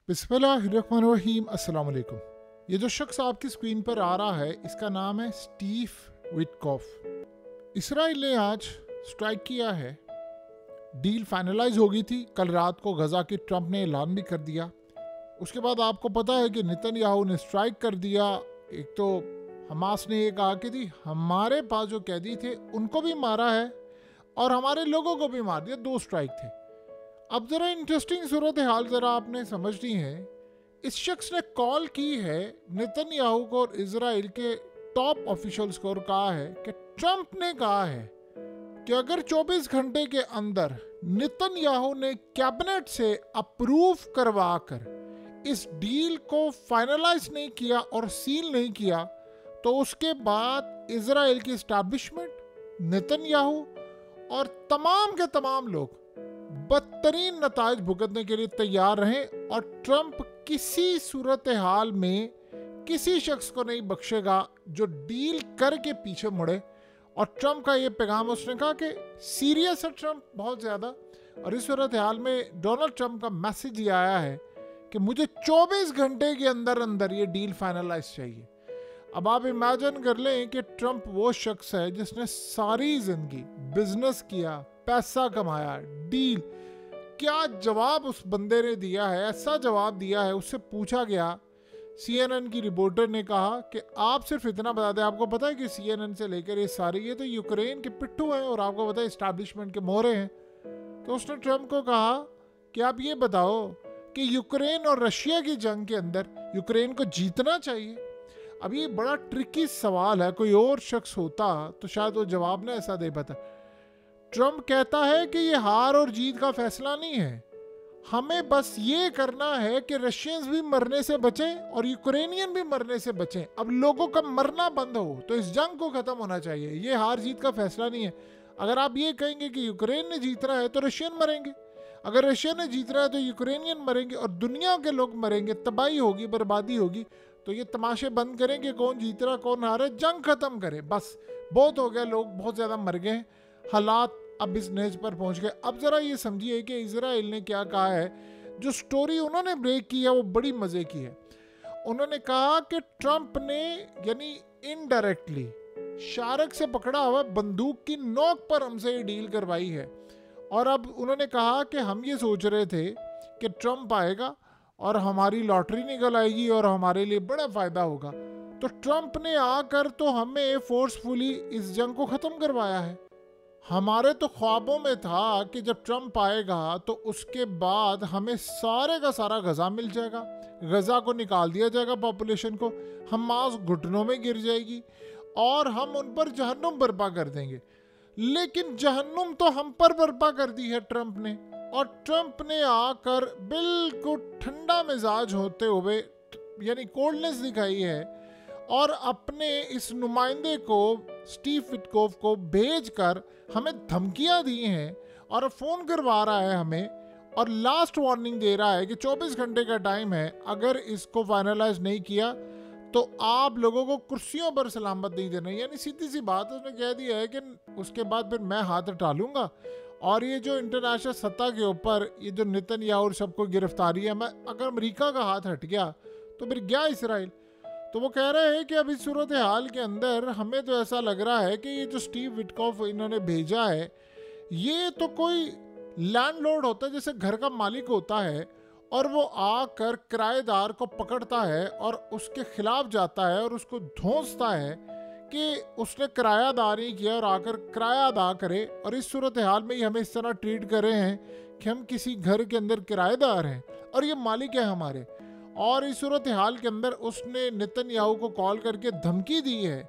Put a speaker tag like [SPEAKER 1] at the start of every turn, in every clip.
[SPEAKER 1] बिस्मिल्लाहिर्रहमानिर्रहीम। अस्सलाम वालेकुम। ये जो शख्स आपकी स्क्रीन पर आ रहा है इसका नाम है स्टीव विटकॉफ। इसराइल ने आज स्ट्राइक किया है। डील फाइनलाइज हो गई थी कल रात को, गजा की ट्रंप ने ऐलान भी कर दिया। उसके बाद आपको पता है कि नेतन्याहू ने स्ट्राइक कर दिया। एक तो हमास ने ये कहा कि जी हमारे पास जो कैदी थे उनको भी मारा है और हमारे लोगों को भी मार दिया। 2 स्ट्राइक थे। अब ज़रा इंटरेस्टिंग सूरत हाल ज़रा आपने समझनी है। इस शख्स ने कॉल की है नेतन्याहू को और इजराइल के टॉप ऑफिशियल्स को और कहा है कि ट्रंप ने कहा है कि अगर 24 घंटे के अंदर नेतन्याहू ने कैबिनेट से अप्रूव करवाकर इस डील को फाइनलाइज नहीं किया और सील नहीं किया तो उसके बाद इजराइल की एस्टैब्लिशमेंट, नेतन्याहू और तमाम के तमाम लोग बदतरीन नताइज भुगतने के लिए तैयार रहें और ट्रंप किसी सूरत हाल में किसी शख्स को नहीं बख्शेगा जो डील करके पीछे मुड़े। और ट्रंप का ये पैगाम, उसने कहा कि सीरियस है ट्रंप बहुत ज़्यादा। और इस सूरत हाल में डोनाल्ड ट्रंप का मैसेज ये आया है कि मुझे 24 घंटे के अंदर अंदर ये डील फाइनलाइज चाहिए। अब आप इमेजिन कर लें कि ट्रंप वो शख्स है जिसने सारी जिंदगी बिजनेस किया, पैसा कमाया, डील। क्या जवाब उस बंदे ने दिया है? ऐसा जवाब दिया है, उससे पूछा गया, CNN की रिपोर्टर ने कहा कि आप सिर्फ इतना बता दें, आपको पता है कि CNN से लेकर ये सारे ये तो यूक्रेन के पिट्ठू हैं और आपको पता है इस्टेब्लिशमेंट के मोहरे हैं। तो उसने ट्रंप को कहा कि आप ये बताओ कि यूक्रेन और रशिया की जंग के अंदर यूक्रेन को जीतना चाहिए। अब ये बड़ा ट्रिकी सवाल है, कोई और शख्स होता तो शायद वो जवाब ना ऐसा दे पाता। ट्रंप कहता है कि ये हार और जीत का फैसला नहीं है, हमें बस ये करना है कि रशियंस भी मरने से बचें और यूक्रेनियन भी मरने से बचें। अब लोगों का मरना बंद हो तो इस जंग को खत्म होना चाहिए। ये हार जीत का फैसला नहीं है। अगर आप ये कहेंगे कि यूक्रेन ने जीत रहा है तो रशियन मरेंगे, अगर रशिया ने जीत रहा है तो यूक्रेनियन मरेंगे और दुनिया के लोग मरेंगे, तबाही होगी, बर्बादी होगी। तो ये तमाशे बंद करें कि कौन जीत रहा कौन हार है, जंग खत्म करें। बस बहुत हो गया, लोग बहुत ज़्यादा मर गए, हालात अब इस नज पर पहुंच गए। अब ज़रा ये समझिए कि इजराइल ने क्या कहा है। जो स्टोरी उन्होंने ब्रेक की है वो बड़ी मज़े की है। उन्होंने कहा कि ट्रंप ने यानी इनडायरेक्टली शारक से पकड़ा हुआ बंदूक की नोक पर हमसे ये डील करवाई है। और अब उन्होंने कहा कि हम ये सोच रहे थे कि ट्रंप आएगा और हमारी लॉटरी निकल आएगी और हमारे लिए बड़ा फ़ायदा होगा। तो ट्रंप ने आकर तो हमें फोर्सफुली इस जंग को ख़त्म करवाया है। हमारे तो ख्वाबों में था कि जब ट्रंप आएगा तो उसके बाद हमें सारे का सारा गजा मिल जाएगा, गजा को निकाल दिया जाएगा पॉपुलेशन को, हमास घुटनों में गिर जाएगी और हम उन पर जहन्नुम बर्पा कर देंगे। लेकिन जहन्नुम तो हम पर बर्पा कर दी है ट्रंप ने। और ट्रंप ने आकर बिल्कुल ठंडा मिजाज होते हुए यानी कोल्डनेस दिखाई है और अपने इस नुमाइंदे को स्टीव विटकॉफ को भेजकर हमें धमकियां दी हैं और फ़ोन करवा रहा है हमें और लास्ट वार्निंग दे रहा है कि 24 घंटे का टाइम है, अगर इसको फाइनलाइज नहीं किया तो आप लोगों को कुर्सियों पर सलामत नहीं देना। यानी सीधी सी बात उसने कह दिया है कि उसके बाद फिर मैं हाथ हटा लूँगा और ये जो इंटरनेशनल सत्ता के ऊपर ये जो नेतन्याहू और सबको गिरफ्तारी है, मैं अगर अमेरिका का हाथ हट गया तो फिर गया इसराइल। तो वो कह रहे हैं कि अभी सूरत हाल के अंदर हमें तो ऐसा लग रहा है कि ये जो स्टीव विटकॉफ इन्होंने भेजा है ये तो कोई लैंडलॉर्ड होता है, जैसे घर का मालिक होता है और वो आकर किराएदार को पकड़ता है और उसके खिलाफ जाता है और उसको धौंसता है कि उसने किरायादार ही किया और आकर किराया अदा करे। और इस सूरत हाल में ही हमें इस तरह ट्रीट कर रहे हैं कि हम किसी घर के अंदर किराएदार हैं और ये मालिक है हमारे। और इस सूरत हाल के अंदर उसने नेतन्याहू को कॉल करके धमकी दी है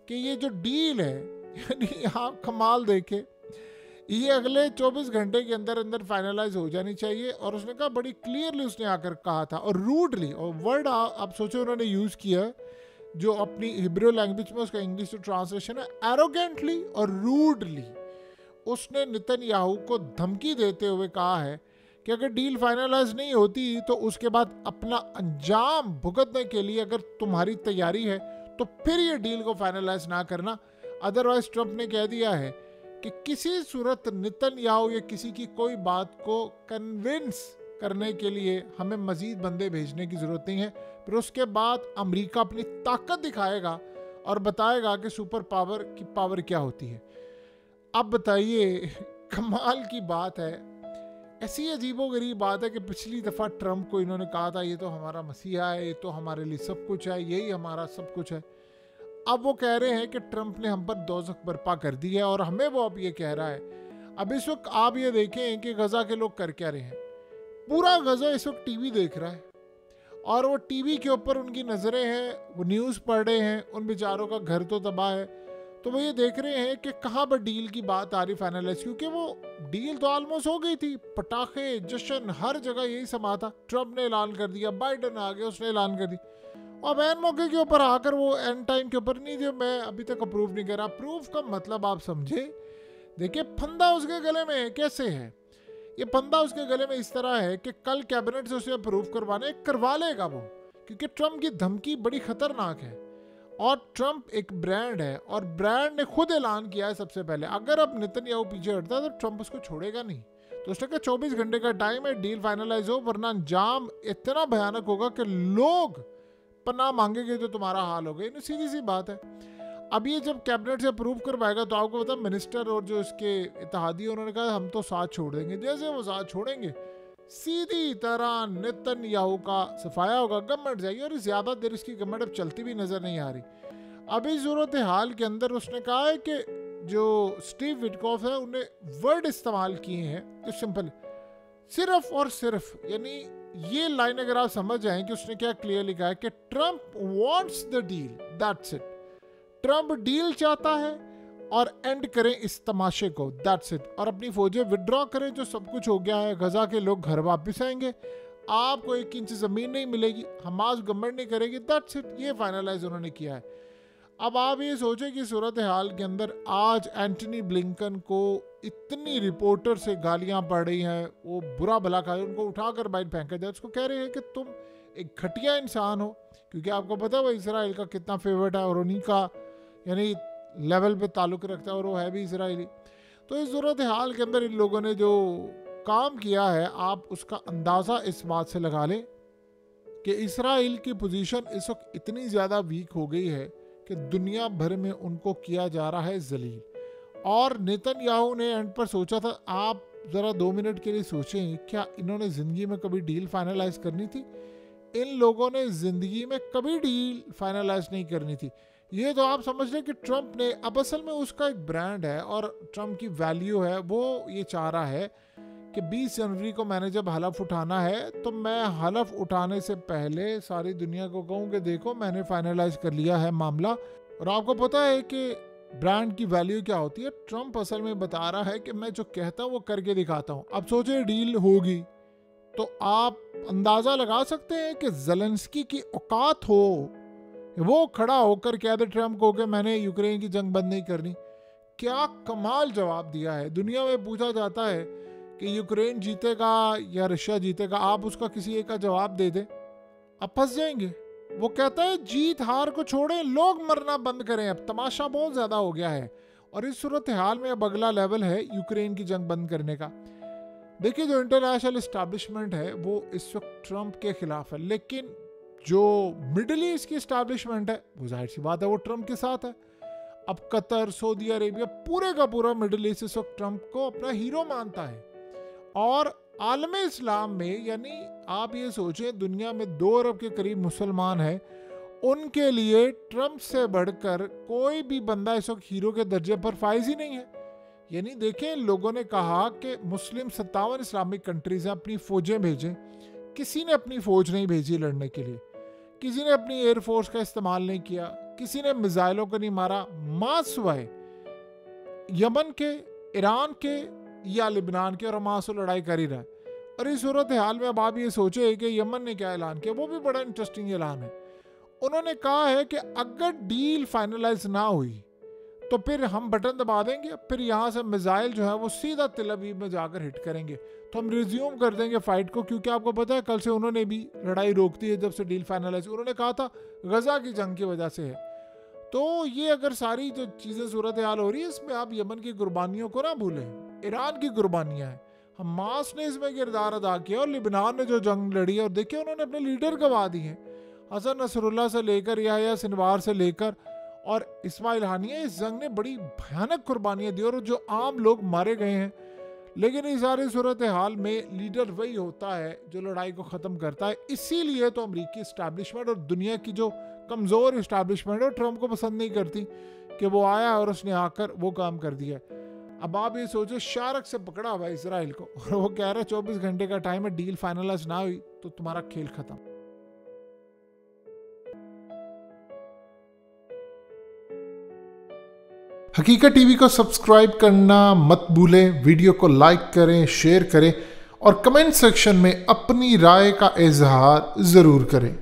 [SPEAKER 1] कि ये जो डील है यानी आप कमाल देखे, ये अगले 24 घंटे के अंदर अंदर फाइनलाइज हो जानी चाहिए। और उसने कहा, बड़ी क्लियरली उसने आकर कहा था और रूडली, और वर्ड आप सोचो उन्होंने यूज़ किया जो अपनी हिब्रू लैंग्वेज में उसका इंग्लिश तो ट्रांसलेशन है, एरोगेंटली और रूडली उसने नेतन्याहू को धमकी देते हुए कहा है कि अगर डील फाइनलाइज नहीं होती तो उसके बाद अपना अंजाम भुगतने के लिए अगर तुम्हारी तैयारी है तो फिर ये डील को फाइनलाइज ना करना। अदरवाइज ट्रंप ने कह दिया है कि किसी सूरत नेतन्याहू या किसी की कोई बात को कन्विंस करने के लिए हमें मजीद बंदे भेजने की ज़रूरत नहीं है। फिर उसके बाद अमेरिका अपनी ताकत दिखाएगा और बताएगा कि सुपर पावर की पावर क्या होती है। अब बताइए, कमाल की बात है, ऐसी अजीबोगरीब बात है कि पिछली दफ़ा ट्रंप को इन्होंने कहा था ये तो हमारा मसीहा है, ये तो हमारे लिए सब कुछ है, यही हमारा सब कुछ है। अब वो कह रहे हैं कि ट्रंप ने हम पर दोज़ख बर्पा कर दी है और हमें वो अब ये कह रहा है। अब इस वक्त आप ये देखें कि गज़ा के लोग कर क्या रहे हैं। पूरा गज़ा इस वक्त टीवी देख रहा है और वो टीवी के ऊपर उनकी नज़रें हैं, वो न्यूज़ पढ़ रहे हैं, उन बेचारों का घर तो तबाह है। तो वो ये देख रहे हैं कि कहाँ पर डील की बात आ रही फाइनलाइज, क्योंकि वो डील तो ऑलमोस्ट हो गई थी। पटाखे, जश्न, हर जगह यही समा था। ट्रंप ने ऐलान कर दिया, बाइडन आ गया, उसने ऐलान कर दिया, और एन मौके के ऊपर आकर वो एंड टाइम के ऊपर नहीं, जो मैं अभी तक अप्रूव नहीं कर रहा। अप्रूव का मतलब आप समझे, देखिए फंदा उसके गले में कैसे है। ये फंदा उसके गले में इस तरह है कि कल कैबिनेट से उसे अप्रूव करवा लेगा वो, क्योंकि ट्रंप की धमकी बड़ी खतरनाक है और ट्रंप एक ब्रांड है और ब्रांड ने खुद ऐलान किया है सबसे पहले, अगर अब नेतन्याहू पीछे हटता है तो ट्रंप उसको छोड़ेगा नहीं। तो उसने कहा 24 घंटे का टाइम है, डील फाइनलाइज हो, वरना अंजाम इतना भयानक होगा कि लोग पनाह मांगेंगे तो तुम्हारा हाल होगा। ये सीधी सी बात है। अब ये जब कैबिनेट से अप्रूव करवाएगा तो आपको पता, मिनिस्टर और जो इसके इत्तेहादी उन्होंने कहा हम तो साथ छोड़ देंगे। जैसे वो साथ छोड़ेंगे सीधी तरह नेतन्याहू का सफाया होगा, गवर्नमेंट जाएगी, और ज़्यादा देर इसकी गवर्नमेंट अब चलती भी नज़र नहीं आ रही। अभी सूरत हाल के अंदर उसने कहा है कि जो स्टीव विटकॉफ है उन्हें वर्ड इस्तेमाल किए हैं जो सिंपल, सिर्फ और सिर्फ, यानी ये लाइन अगर आप समझ जाएं कि उसने क्या क्लियर लिखा है कि Trump wants the deal, that's it. Trump deal चाहता है और एंड करें इस तमाशे को, दैट्स इट, और अपनी फौजें विड्रॉ करें, जो सब कुछ हो गया है। गजा के लोग घर वापस आएंगे, आपको 1 इंच ज़मीन नहीं मिलेगी, हमास गवर्नमेंट नहीं करेगी, दैट्स इट। ये फाइनलाइज उन्होंने किया है। अब आप ये सोचें कि सूरत हाल के अंदर आज एंटनी ब्लिंकन को इतनी रिपोर्टर से गालियां पड़ रही हैं, वो बुरा भला खा, उनको उठाकर बाइट फेंका जाए, उसको कह रहे हैं कि तुम एक घटिया इंसान हो, क्योंकि आपको पता है वो इसराइल का कितना फेवरेट है और उन्हीं का यानी लेवल पे ताल्लुक़ रखता है और वो है भी इसराइली। तो इस सूरत हाल के अंदर इन लोगों ने जो काम किया है, आप उसका अंदाज़ा इस बात से लगा लें कि इसराइल की पोजीशन इस वक्त इतनी ज़्यादा वीक हो गई है कि दुनिया भर में उनको किया जा रहा है जलील। और नेतन्याहू ने एंड पर सोचा था, आप ज़रा 2 मिनट के लिए सोचें, क्या इन्होंने ज़िंदगी में कभी डील फाइनलाइज करनी थी? इन लोगों ने ज़िंदगी में कभी डील फाइनलाइज नहीं करनी थी। ये तो आप समझ लें कि ट्रंप ने, अब असल में उसका एक ब्रांड है और ट्रंप की वैल्यू है, वो ये चाह रहा है कि 20 जनवरी को मैंने जब हलफ उठाना है तो मैं हलफ उठाने से पहले सारी दुनिया को कहूँ कि देखो मैंने फाइनलाइज कर लिया है मामला। और आपको पता है कि ब्रांड की वैल्यू क्या होती है। ट्रंप असल में बता रहा है कि मैं जो कहता हूँ वो करके दिखाता हूँ। अब सोचे डील होगी तो आप अंदाज़ा लगा सकते हैं कि ज़ेलेंस्की की औकात हो, वो खड़ा होकर कह दे ट्रंप को कि मैंने यूक्रेन की जंग बंद नहीं करनी। क्या कमाल जवाब दिया है। दुनिया में पूछा जाता है कि यूक्रेन जीतेगा या रशिया जीतेगा, आप उसका किसी एक का जवाब दे दें, आप फंस जाएंगे। वो कहता है जीत हार को छोड़ें, लोग मरना बंद करें, अब तमाशा बहुत ज़्यादा हो गया है। और इस सूरत हाल में अब अगला लेवल है यूक्रेन की जंग बंद करने का। देखिए जो इंटरनेशनल इस्टेब्लिशमेंट है वो इस वक्त ट्रंप के खिलाफ है, लेकिन जो मिडिल ईस्ट की इस्टेब्लिशमेंट है वो जाहिर सी बात है वो ट्रंप के साथ है। अब कतर, सऊदी अरेबिया, पूरे का पूरा मिडिल ईस्ट इस वक्त ट्रंप को अपना हीरो मानता है। और आलम इस्लाम में, यानी आप ये सोचें दुनिया में 2 अरब के करीब मुसलमान हैं, उनके लिए ट्रंप से बढ़कर कोई भी बंदा इस वक्त हीरो के दर्जे पर फाइज ही नहीं है। यानी देखें, लोगों ने कहा कि मुस्लिम 57 इस्लामिक कंट्रीज हैं, अपनी फौजें भेजें, किसी ने अपनी फौज नहीं भेजी लड़ने के लिए, किसी ने अपनी एयरफोर्स का इस्तेमाल नहीं किया, किसी ने मिसाइलों को नहीं मारा, मासवाए यमन के, ईरान के या लिबनान के, और हमास लड़ाई कर ही रहा है। और इस सूरत हाल में अब आप ये सोचे कि यमन ने क्या ऐलान किया, वो भी बड़ा इंटरेस्टिंग ऐलान है। उन्होंने कहा है कि अगर डील फाइनलाइज ना हुई तो फिर हम बटन दबा देंगे, फिर यहाँ से मिसाइल जो है वो सीधा तेल अवीव में जाकर हिट करेंगे, तो हम रिज्यूम कर देंगे फाइट को। क्योंकि आपको पता है कल से उन्होंने भी लड़ाई रोक दी है जब से डील फाइनलाइज, उन्होंने कहा था गजा की जंग की वजह से है। तो ये अगर सारी जो चीज़ें सूरत हाल हो रही है, इसमें आप यमन की कुर्बानियों को ना भूलें, ईरान की कुर्बानियाँ हैं, हमास ने इसमें किरदार अदा किया और लिबनान ने जो जंग लड़ी है, और देखिए उन्होंने अपने लीडर गवा दिए हैं, हसन नसरुल्लाह से लेकर याह्या सिनवार से लेकर और इस्माइल हानिया। इस जंग ने बड़ी भयानक कुर्बानियां दी और जो आम लोग मारे गए हैं। लेकिन इस सारी सूरत हाल में लीडर वही होता है जो लड़ाई को ख़त्म करता है। इसीलिए तो अमेरिकी इस्टेब्लिशमेंट और दुनिया की जो कमज़ोर इस्टेब्लिशमेंट है ट्रम्प को पसंद नहीं करती कि वो आया और उसने आकर वो काम कर दिया। अब आप ये सोचो, शार्क से पकड़ा हुआ है इसराइल को और वो कह रहा है 24 घंटे का टाइम है, डील फाइनलाइज ना हुई तो तुम्हारा खेल खत्म। हकीकत टीवी को सब्सक्राइब करना मत भूलें, वीडियो को लाइक करें, शेयर करें और कमेंट सेक्शन में अपनी राय का इजहार ज़रूर करें।